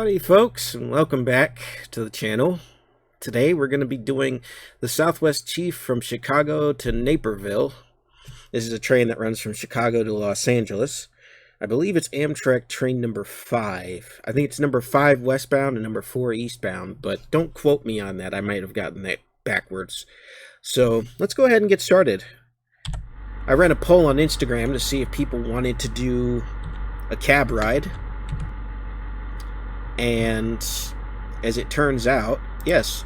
Howdy folks, and welcome back to the channel. Today we're going to be doing the Southwest Chief from Chicago to Naperville. This is a train that runs from Chicago to Los Angeles. I believe it's Amtrak train number 5. I think it's number 5 westbound and number 4 eastbound, but don't quote me on that. I might have gotten that backwards. So let's go ahead and get started. I ran a poll on Instagram to see if people wanted to do a cab ride. And as it turns out, yes,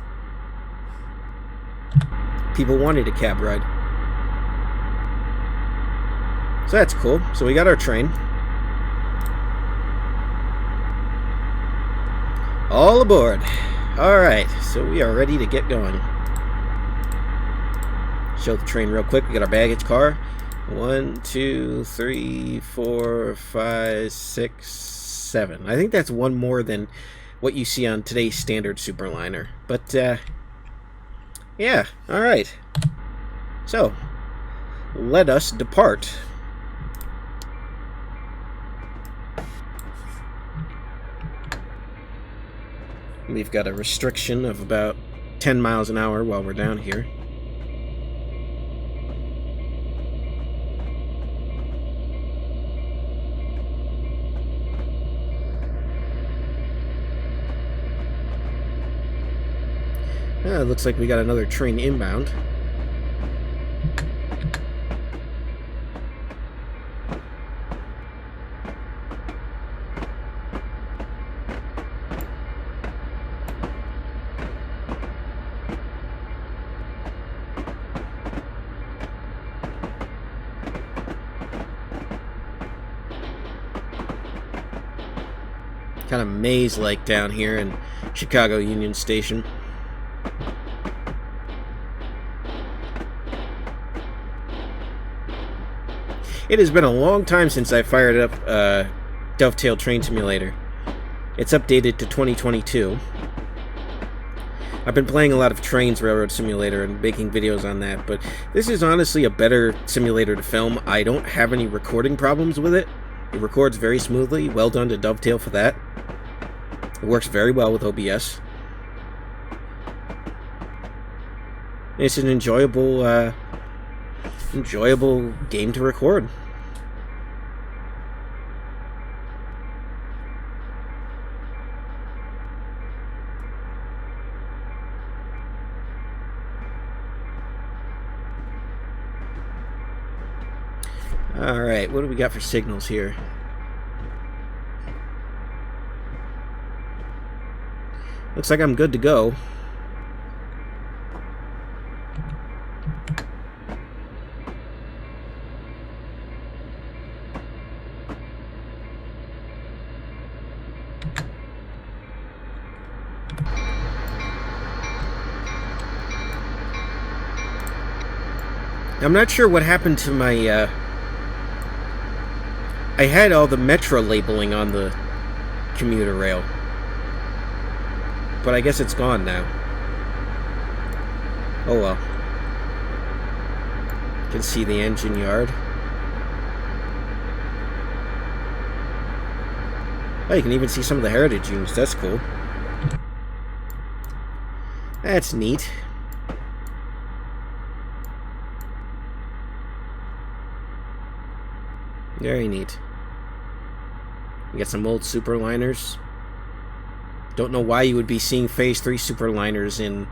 people wanted a cab ride. So that's cool. So we got our train. All aboard. Alright, so we are ready to get going. Show the train real quick. We got our baggage car. 1, 2, 3, 4, 5, 6, 7. I think that's one more than what you see on today's standard Superliner. But, yeah, alright. So, let us depart. We've got a restriction of about 10 miles an hour while we're down here. It looks like we got another train inbound. Kind of maze-like down here in Chicago Union Station. It has been a long time since I fired up Dovetail Train Simulator. It's updated to 2022. I've been playing a lot of Trains Railroad Simulator and making videos on that, but this is honestly a better simulator to film. I don't have any recording problems with it. It records very smoothly. Well done to Dovetail for that. It works very well with OBS. It's an enjoyable game to record. Alright, what do we got for signals here? Looks like I'm good to go. I'm not sure what happened to my, I had all the Metro labeling on the commuter rail, but I guess it's gone now. Oh well. You can see the engine yard. Oh, you can even see some of the heritage units. That's cool. That's neat. Very neat. We got some old Superliners. Don't know why you would be seeing Phase 3 Superliners in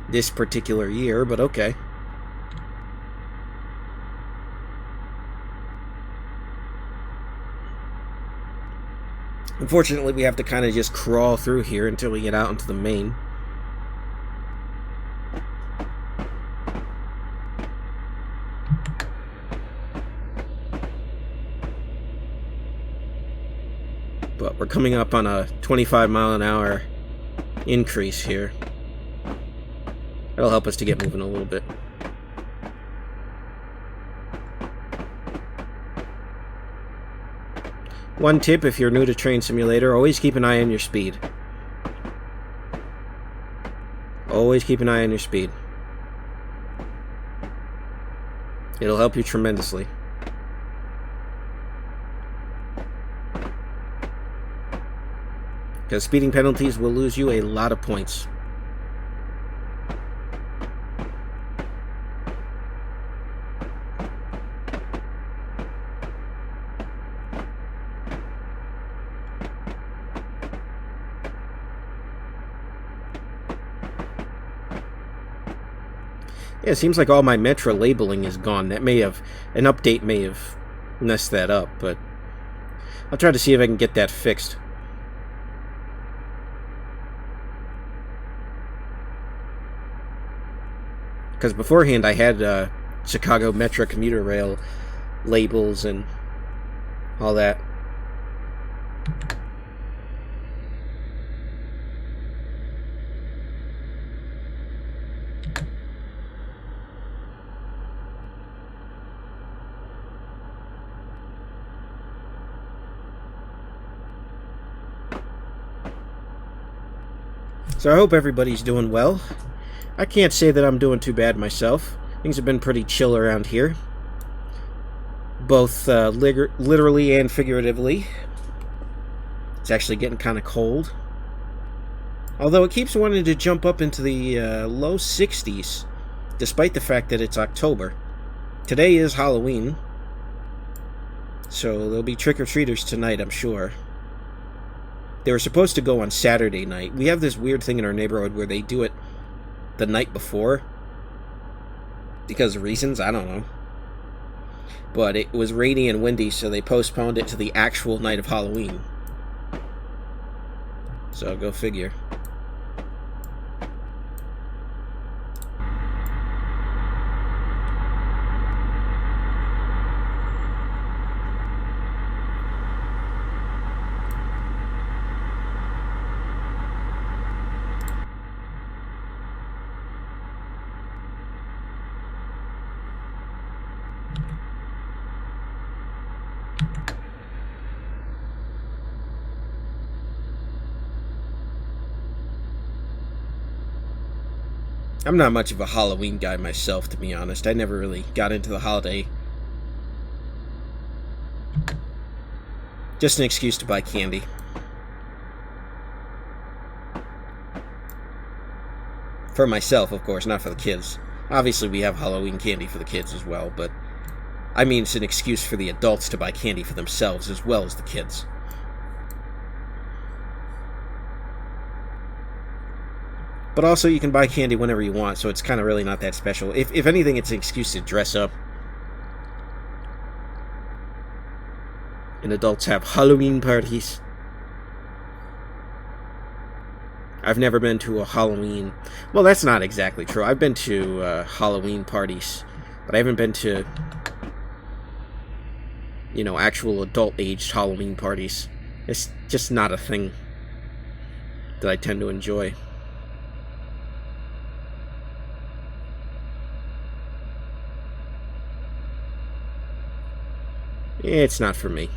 this particular year, but okay. Unfortunately, we have to kind of just crawl through here until we get out into the main. But we're coming up on a 25 mile an hour increase here. That'll help us to get moving a little bit. One tip if you're new to Train Simulator, always keep an eye on your speed. Always keep an eye on your speed. It'll help you tremendously. because speeding penalties will lose you a lot of points. Yeah, it seems like all my Metro labeling is gone. That may have, an update may have messed that up, but I'll try to see if I can get that fixed. Because beforehand I had Chicago Metro commuter rail labels and all that. So I hope everybody's doing well. I can't say that I'm doing too bad myself. Things have been pretty chill around here, both literally and figuratively. It's actually getting kind of cold, although it keeps wanting to jump up into the low 60s, despite the fact that it's October. Today is Halloween, so there'll be trick-or-treaters tonight, I'm sure. They were supposed to go on Saturday night. We have this weird thing in our neighborhood where they do it the night before. Because of reasons, I don't know. But it was rainy and windy, so they postponed it to the actual night of Halloween. So go figure. I'm not much of a Halloween guy myself, to be honest. I never really got into the holiday. Just an excuse to buy candy. For myself, of course, not for the kids. Obviously, we have Halloween candy for the kids as well, but I mean it's an excuse for the adults to buy candy for themselves as well as the kids. But also, you can buy candy whenever you want, so it's kind of really not that special. If anything, it's an excuse to dress up. And adults have Halloween parties. I've never been to a Halloween... Well, that's not exactly true. I've been to Halloween parties, but I haven't been to, you know, actual adult-aged Halloween parties. It's just not a thing that I tend to enjoy. It's not for me.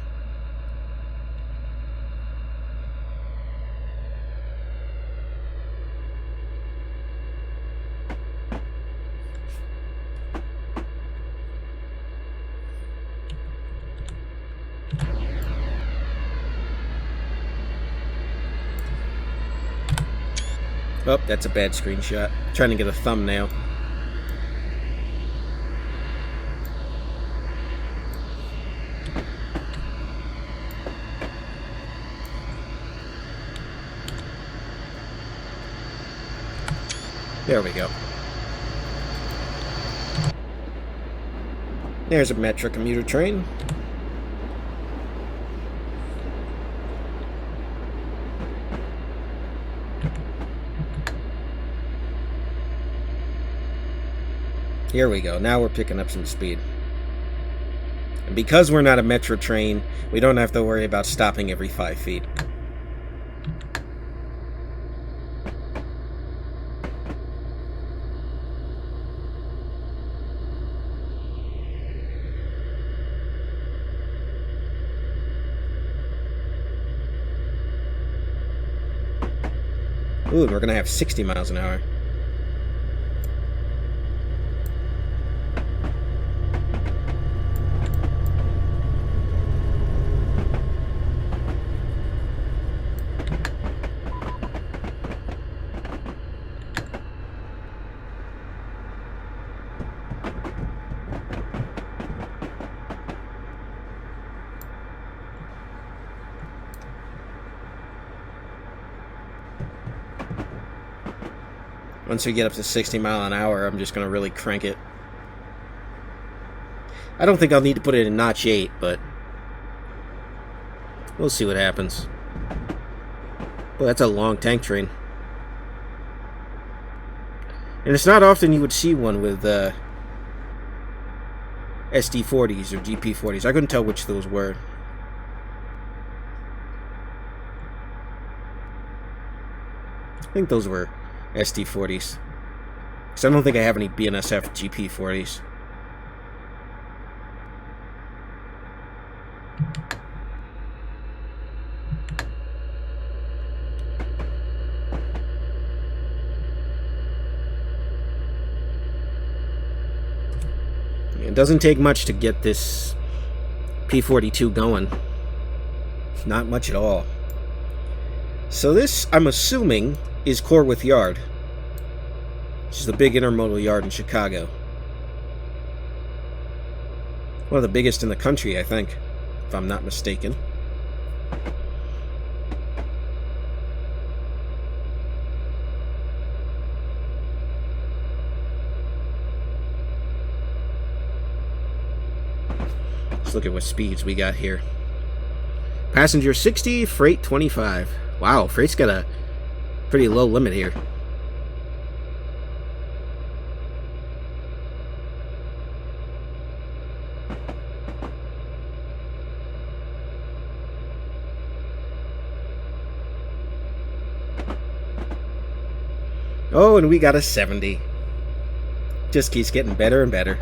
Oh, that's a bad screenshot. Trying to get a thumbnail. There we go. There's a Metro commuter train. Here we go. Now we're picking up some speed. And because we're not a Metro train, we don't have to worry about stopping every 5 feet. Ooh, we're gonna have 60 miles an hour. Once we get up to 60 mile an hour, I'm just going to really crank it. I don't think I'll need to put it in notch 8, but we'll see what happens. Well, that's a long tank train. And it's not often you would see one with SD40s or GP40s. I couldn't tell which those were. I think those were SD40s. Because I don't think I have any BNSF GP40s. It doesn't take much to get this P42 going. Not much at all. So this, I'm assuming, is Corwith Yard, which is the big intermodal yard in Chicago. One of the biggest in the country, I think, if I'm not mistaken. Let's look at what speeds we got here. Passenger 60, freight 25. Wow, freight's got a pretty low limit here. Oh, and we got a 70. Just keeps getting better and better.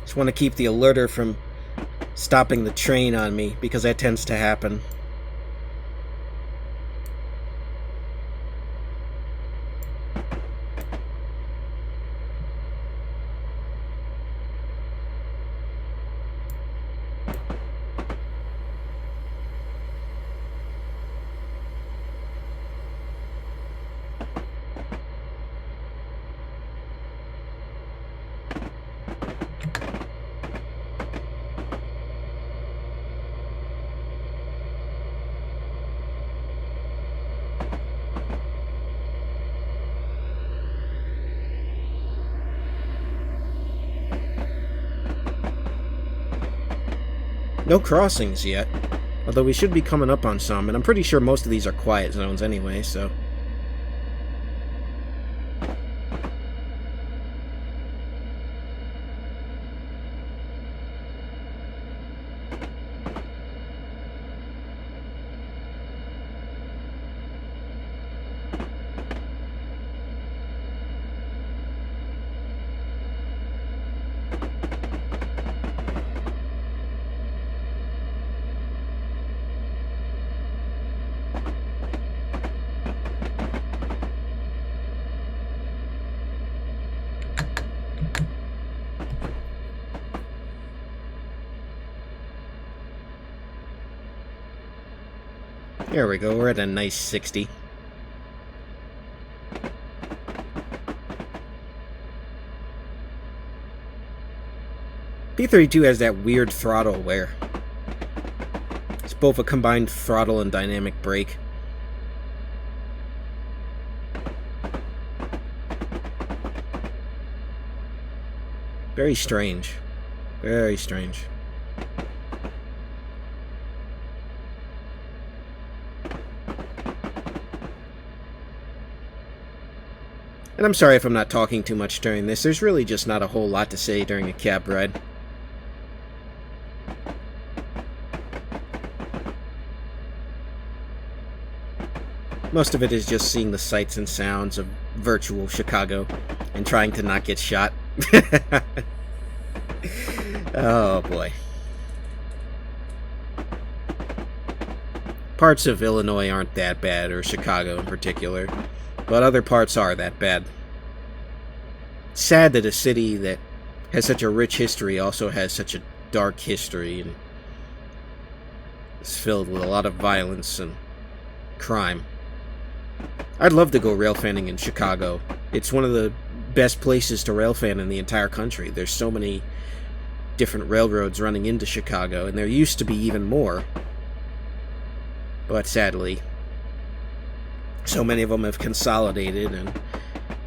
Just want to keep the alerter from stopping the train on me, because that tends to happen. No crossings yet, although we should be coming up on some, and I'm pretty sure most of these are quiet zones anyway, so... There we go, we're at a nice 60. P32 has that weird throttle where it's both a combined throttle and dynamic brake. Very strange. Very strange. And I'm sorry if I'm not talking too much during this. There's really just not a whole lot to say during a cab ride. Most of it is just seeing the sights and sounds of virtual Chicago and trying to not get shot. Oh boy. Parts of Illinois aren't that bad, or Chicago in particular. But other parts are that bad. It's sad that a city that has such a rich history also has such a dark history. And It's filled with a lot of violence and crime. I'd love to go railfanning in Chicago. It's one of the best places to railfan in the entire country. There's so many different railroads running into Chicago, and there used to be even more. But sadly, so many of them have consolidated and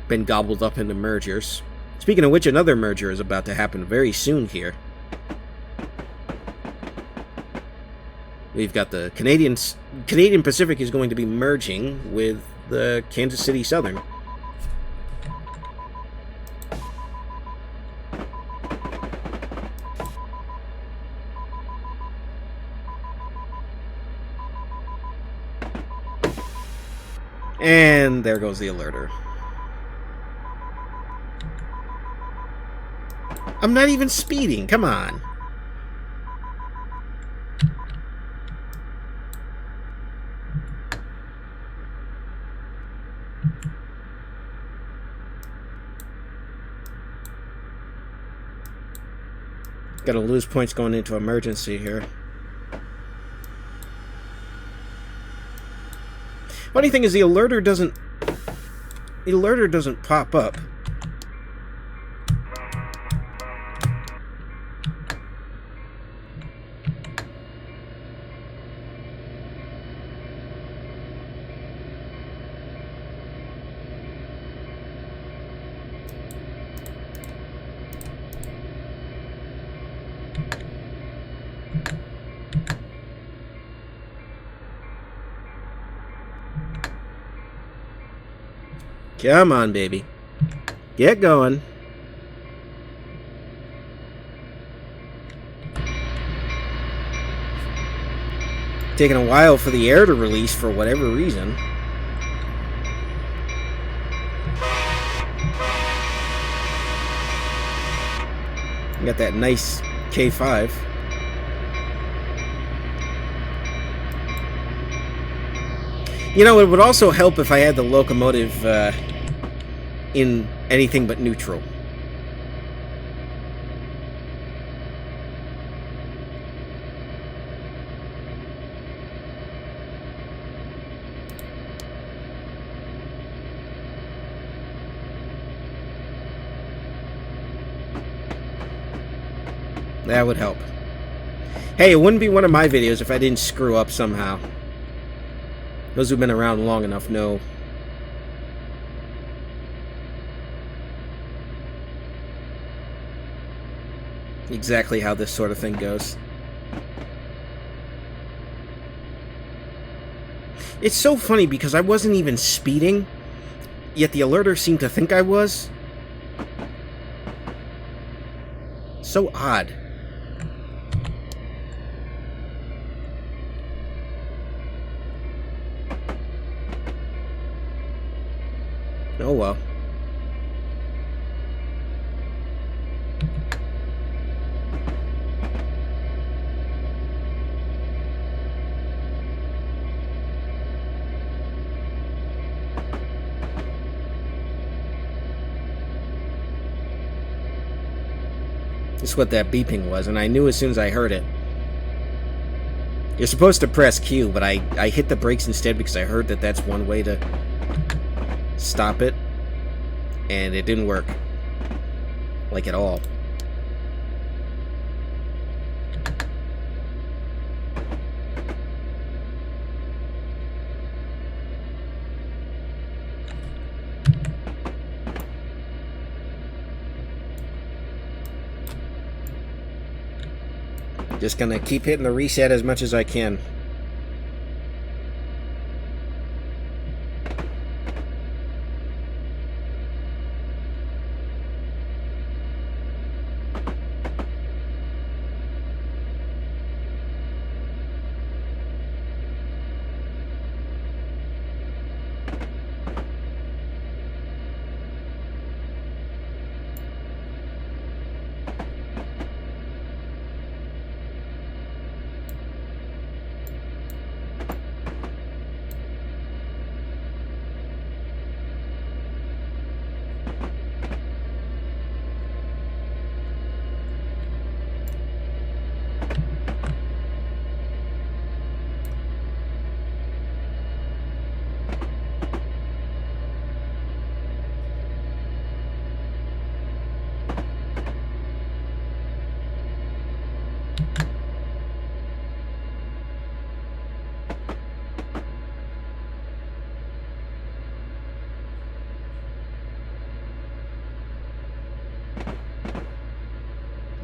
been gobbled up into mergers. Speaking of which, another merger is about to happen very soon here. We've got the Canadian Pacific is going to be merging with the Kansas City Southern. And there goes the alerter. I'm not even speeding, come on. Gonna lose points going into emergency here. Funny thing is the alerter doesn't pop up. Come on, baby. Get going. Taking a while for the air to release for whatever reason. You got that nice K5. You know, it would also help if I had the locomotive in anything but neutral. That would help. Hey, it wouldn't be one of my videos if I didn't screw up somehow. Those who've been around long enough know. Exactly how this sort of thing goes. It's so funny because I wasn't even speeding, yet the alerter seemed to think I was. So odd. Oh well. This is what that beeping was, and I knew as soon as I heard it. You're supposed to press Q, but I hit the brakes instead because I heard that that's one way to stop it, and it didn't work. Like at all. Just gonna keep hitting the reset as much as I can.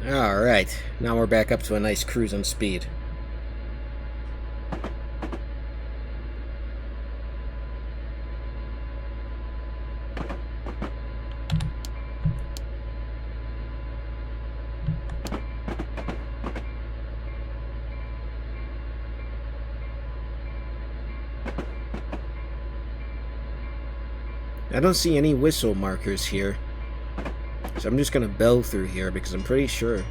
Alright, now we're back up to a nice cruising speed. I don't see any whistle markers here, so I'm just gonna bell through here because I'm pretty sure.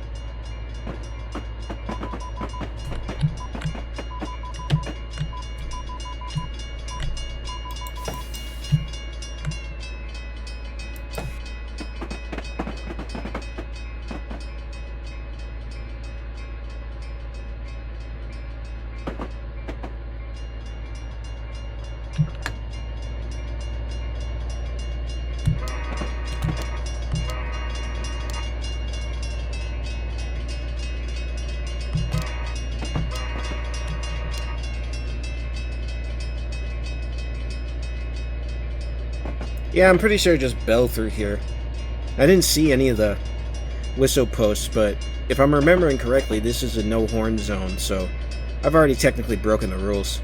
Yeah, I'm pretty sure just bell through here. I didn't see any of the whistle posts, but if I'm remembering correctly, this is a no horn zone, so I've already technically broken the rules.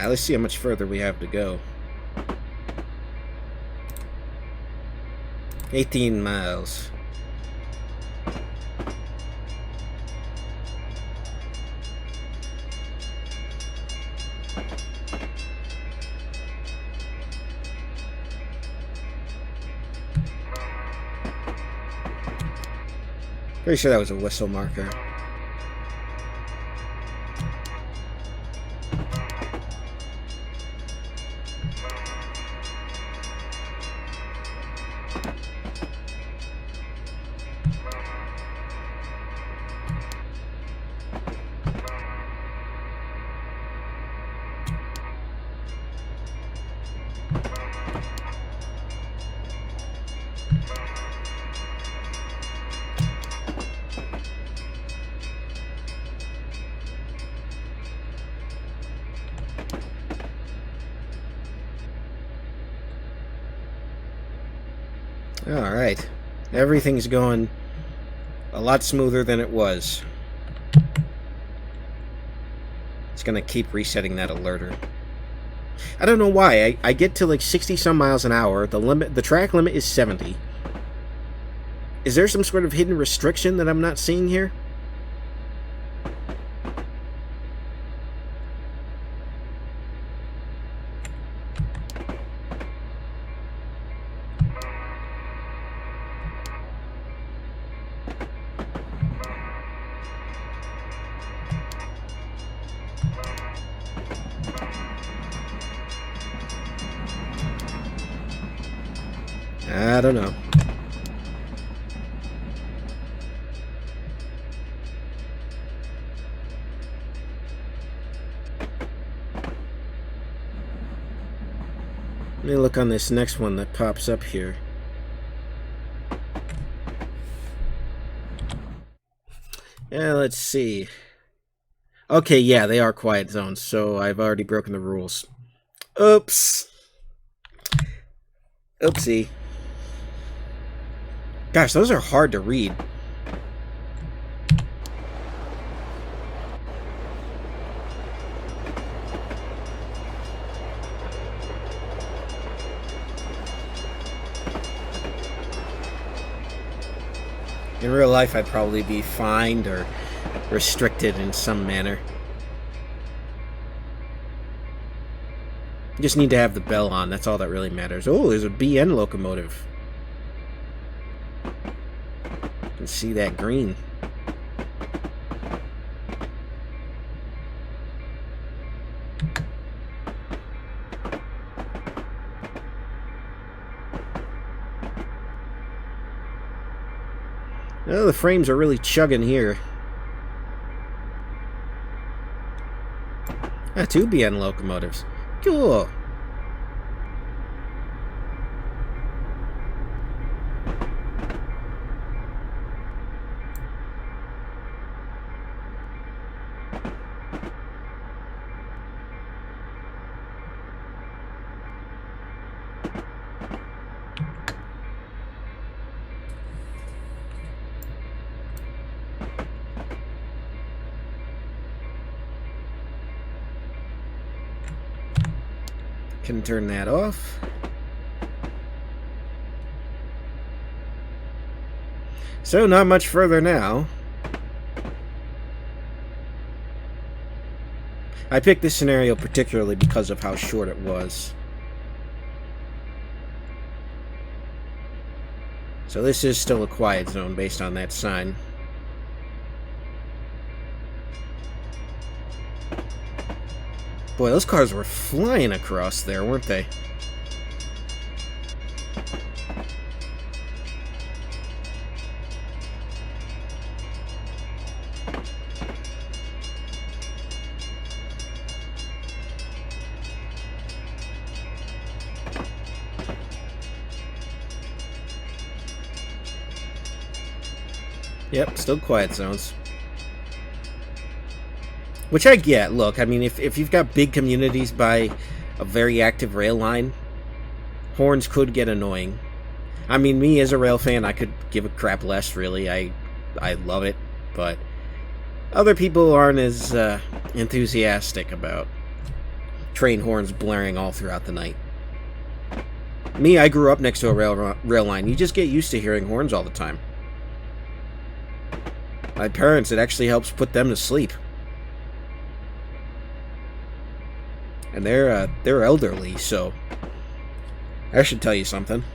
Let's see how much further we have to go. 18 miles. Pretty sure that was a whistle marker. Alright, everything's going a lot smoother than it was. It's gonna keep resetting that alerter. I don't know why, I get to like 60 some miles an hour, the track limit is 70. Is there some sort of hidden restriction that I'm not seeing here? I don't know. Let me look on this next one that pops up here. Yeah, let's see. Okay, yeah, they are quiet zones, so I've already broken the rules. Oops. Oopsie. Gosh, those are hard to read. In real life, I'd probably be fined or restricted in some manner. You just need to have the bell on, that's all that really matters. Oh, there's a BN locomotive. You can see that green. Oh, the frames are really chugging here. Ah, 2 BN locomotives. Cool. Can turn that off. So not much further now. I picked this scenario particularly because of how short it was. So this is still a quiet zone based on that sign. Boy, those cars were flying across there, weren't they? Yep, still quiet zones. Which I get. Look, I mean, if you've got big communities by a very active rail line, horns could get annoying. I mean, me as a rail fan, I could give a crap less, really. I love it, but other people aren't as enthusiastic about train horns blaring all throughout the night. Me, I grew up next to a rail line. You just get used to hearing horns all the time. My parents, it actually helps put them to sleep. And they're elderly, so I should tell you something.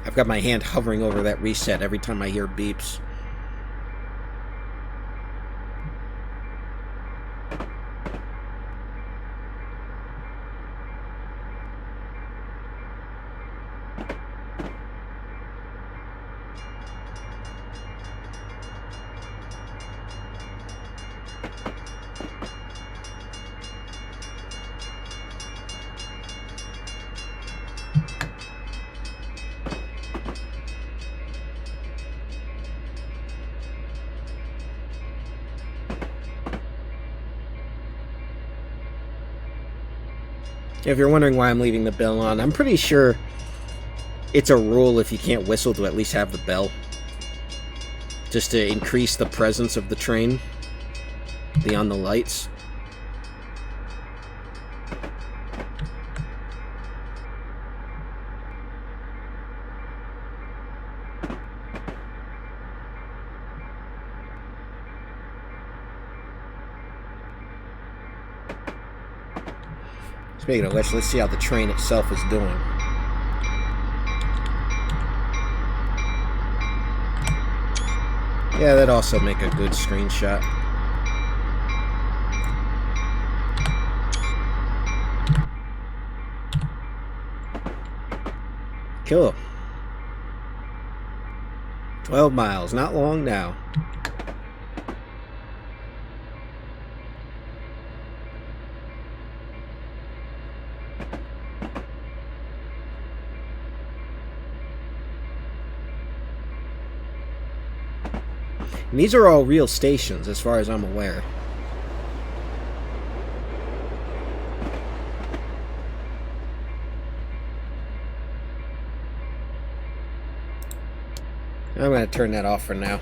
I've got my hand hovering over that reset every time I hear beeps. If you're wondering why I'm leaving the bell on, I'm pretty sure it's a rule if you can't whistle to at least have the bell. Just to increase the presence of the train beyond the lights. Speaking of which, let's see how the train itself is doing. Yeah, that'd also make a good screenshot. Cool. 12 miles, not long now. And these are all real stations, as far as I'm aware. I'm going to turn that off for now.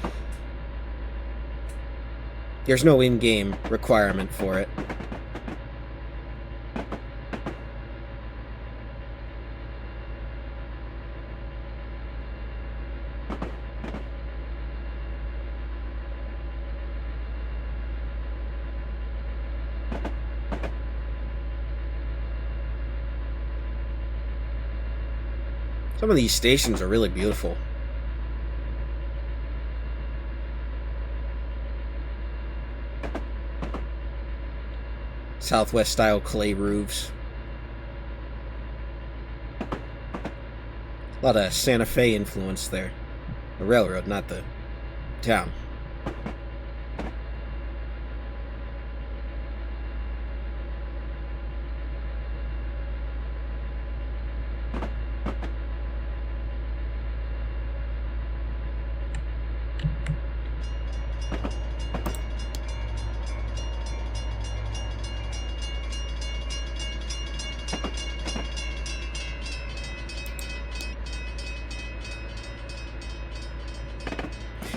There's no in-game requirement for it. Some of these stations are really beautiful. Southwest style clay roofs. A lot of Santa Fe influence there. The railroad, not the town.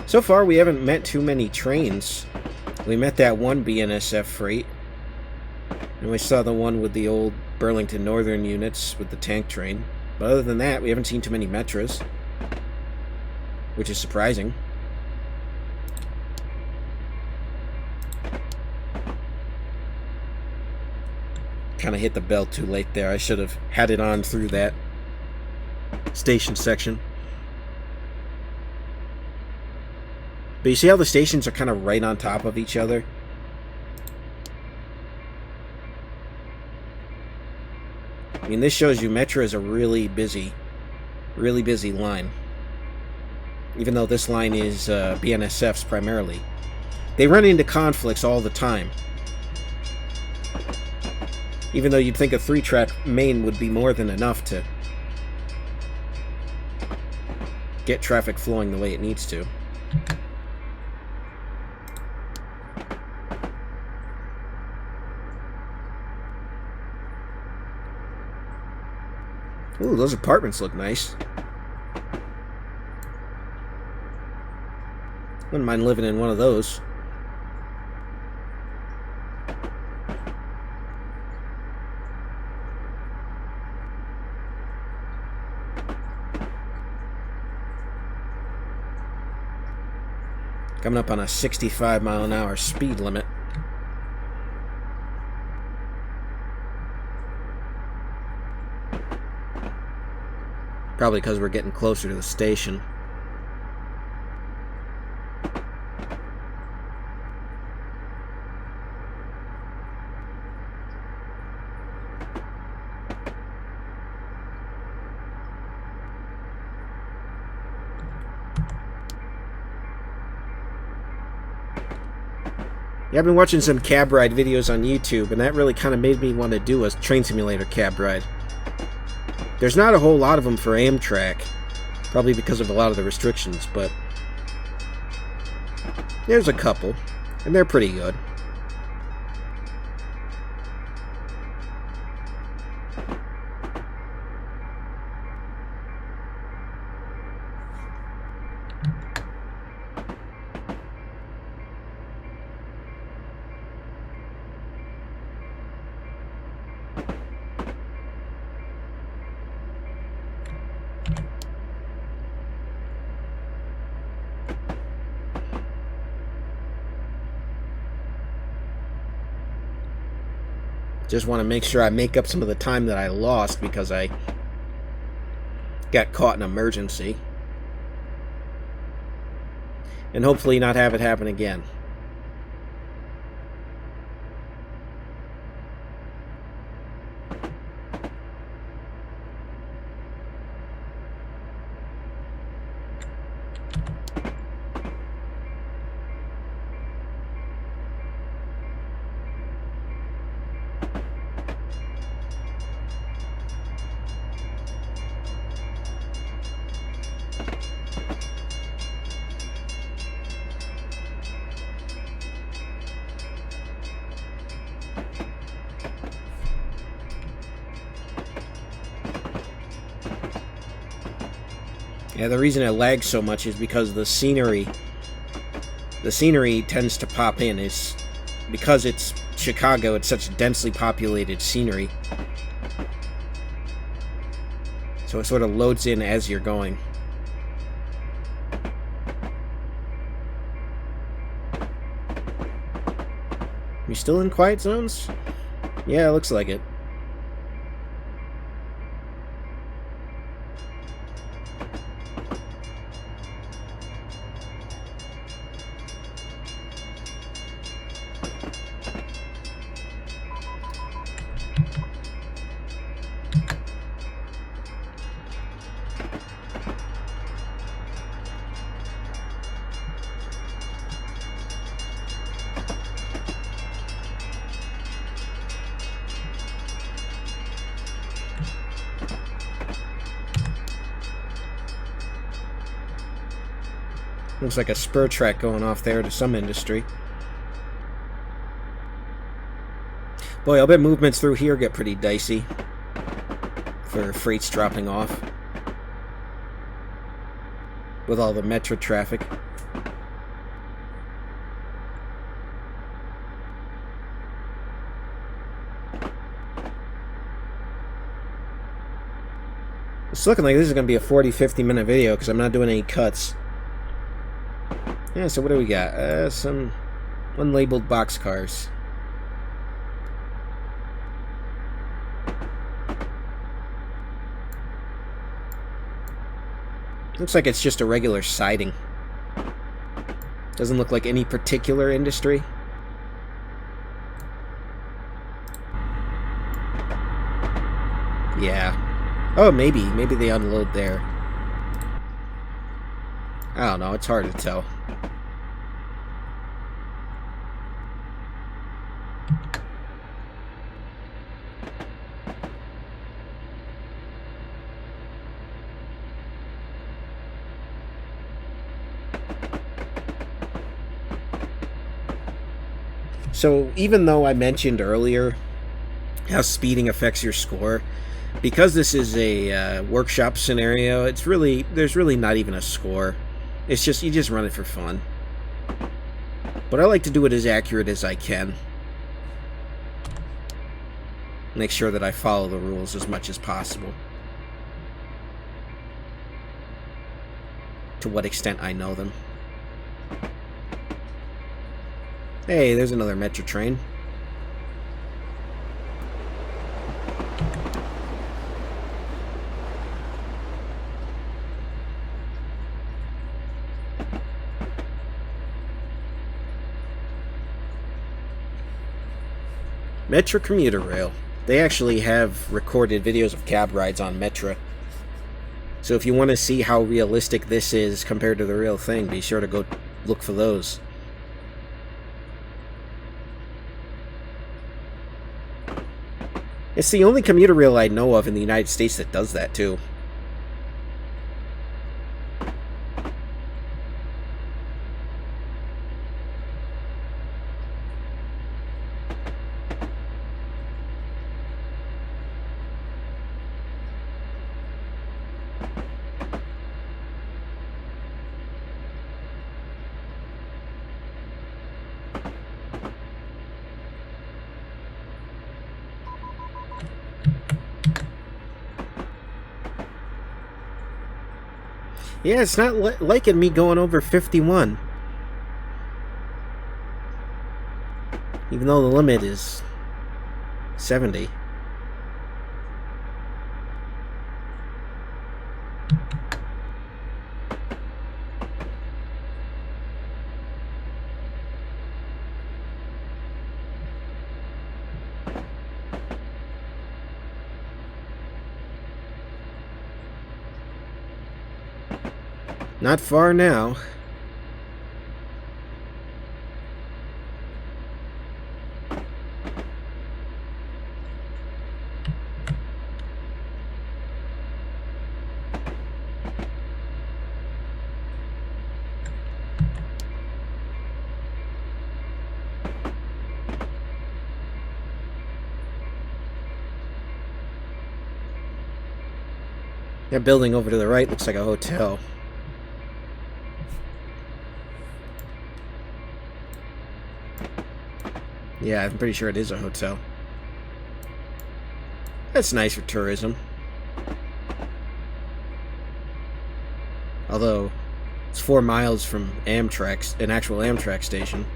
So far, we haven't met too many trains. We met that one BNSF freight. And we saw the one with the old Burlington Northern units with the tank train. But other than that, we haven't seen too many Metras. Which is surprising. Kind of hit the bell too late there. I should have had it on through that station section. But you see how the stations are kind of right on top of each other? I mean, this shows you Metro is a really busy line. Even though this line is BNSF's primarily. They run into conflicts all the time. Even though you'd think a 3-track main would be more than enough to get traffic flowing the way it needs to. Ooh, those apartments look nice. Wouldn't mind living in one of those. Coming up on a 65-mile-an-hour speed limit. Probably because we're getting closer to the station. Yeah, I've been watching some cab ride videos on YouTube, and that really kind of made me want to do a train simulator cab ride. There's not a whole lot of them for Amtrak, probably because of a lot of the restrictions, but there's a couple, and they're pretty good. Just want to make sure I make up some of the time that I lost because I got caught in an emergency. And hopefully not have it happen again. Yeah, the reason it lags so much is because the scenery tends to pop in. It's because it's Chicago, it's such densely populated scenery. So it sort of loads in as you're going. We still in quiet zones? Yeah, it looks like it. Looks like a spur track going off there to some industry. Boy, I'll bet movements through here get pretty dicey for freights dropping off with all the metro traffic. It's looking like this is going to be a 40-50 minute video because I'm not doing any cuts. Yeah, so what do we got? Some unlabeled boxcars. Looks like it's just a regular siding. Doesn't look like any particular industry. Yeah. Oh, maybe they unload there. I don't know, it's hard to tell. So even though I mentioned earlier how speeding affects your score, because this is a workshop scenario, there's really not even a score. It's just, you just run it for fun. But I like to do it as accurate as I can. Make sure that I follow the rules as much as possible. To what extent I know them. Hey, there's another metro train. Metro Commuter Rail. They actually have recorded videos of cab rides on Metro. So if you want to see how realistic this is compared to the real thing, be sure to go look for those. It's the only commuter rail I know of in the United States that does that, too. Yeah, it's not liking me going over 51. Even though the limit is 70. Not far now. That building over to the right looks like a hotel. Yeah, I'm pretty sure it is a hotel. That's nice for tourism. Although, it's 4 miles from Amtrak, an actual Amtrak station.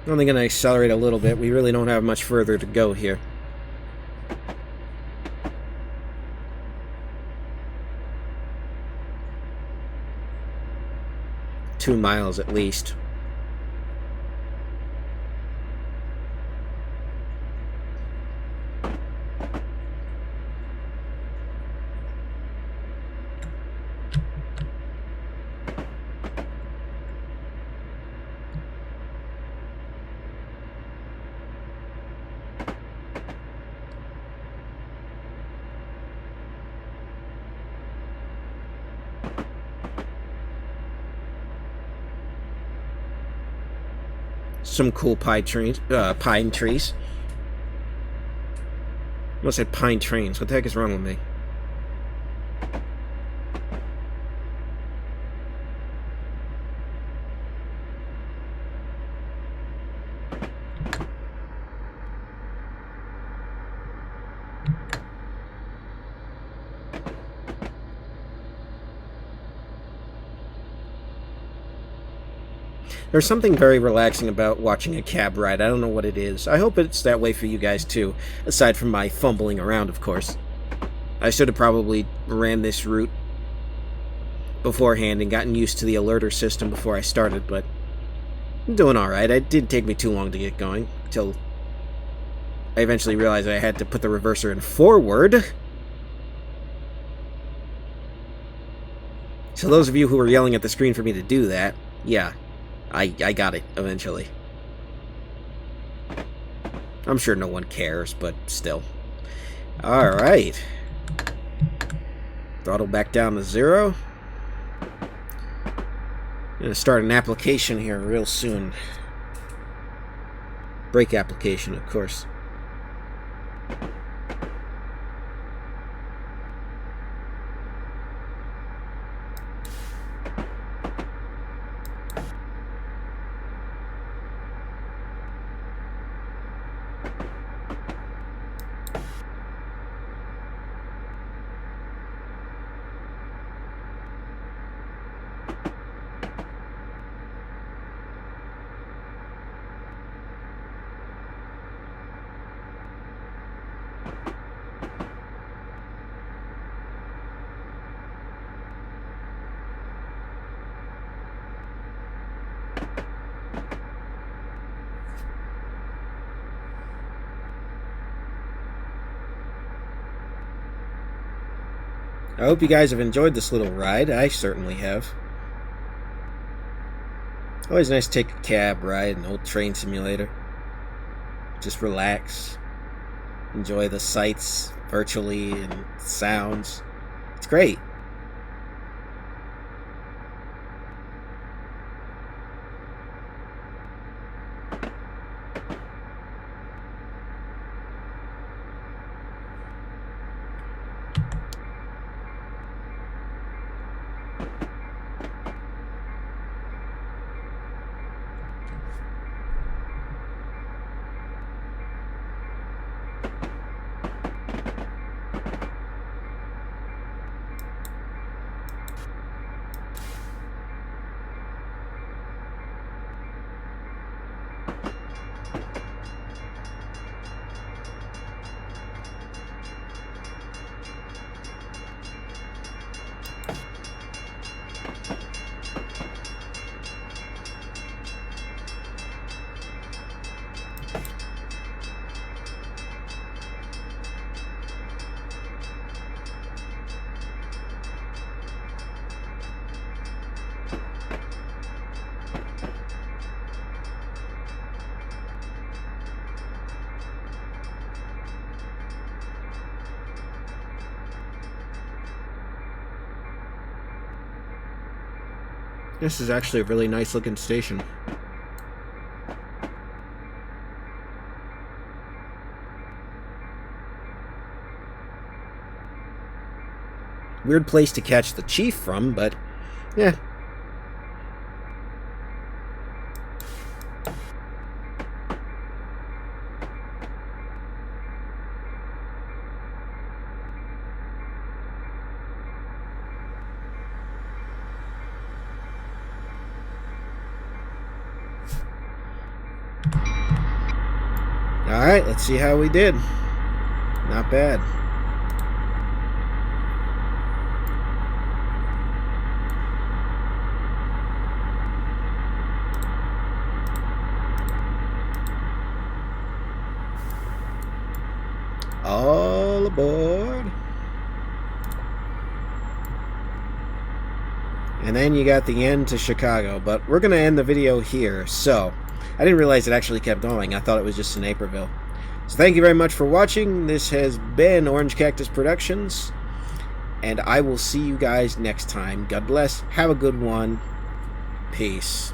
I'm only going to accelerate a little bit. We really don't have much further to go here. Two miles at least. Some cool pine trees. I almost said pine trains. What the heck is wrong with me? There's something very relaxing about watching a cab ride. I don't know what it is. I hope it's that way for you guys too, aside from my fumbling around, of course. I should have probably ran this route beforehand and gotten used to the alerter system before I started, but I'm doing alright. It didn't take me too long to get going, until I eventually realized I had to put the reverser in forward. So those of you who were yelling at the screen for me to do that, yeah. I got it, eventually. I'm sure no one cares, but still. Alright. Throttle back down to 0. I'm going to start an application here real soon. Brake application, of course. I hope you guys have enjoyed this little ride. I certainly have. Always nice to take a cab ride, an old train simulator. Just relax. Enjoy the sights virtually and sounds. It's great. This is actually a really nice looking station. Weird place to catch the chief from, but yeah. Alright, let's see how we did. Not bad. All aboard. And then you got the end to Chicago, but we're going to end the video here. So, I didn't realize it actually kept going. I thought it was just to Naperville. So thank you very much for watching. This has been Orange Cactus Productions, and I will see you guys next time. God bless. Have a good one. Peace.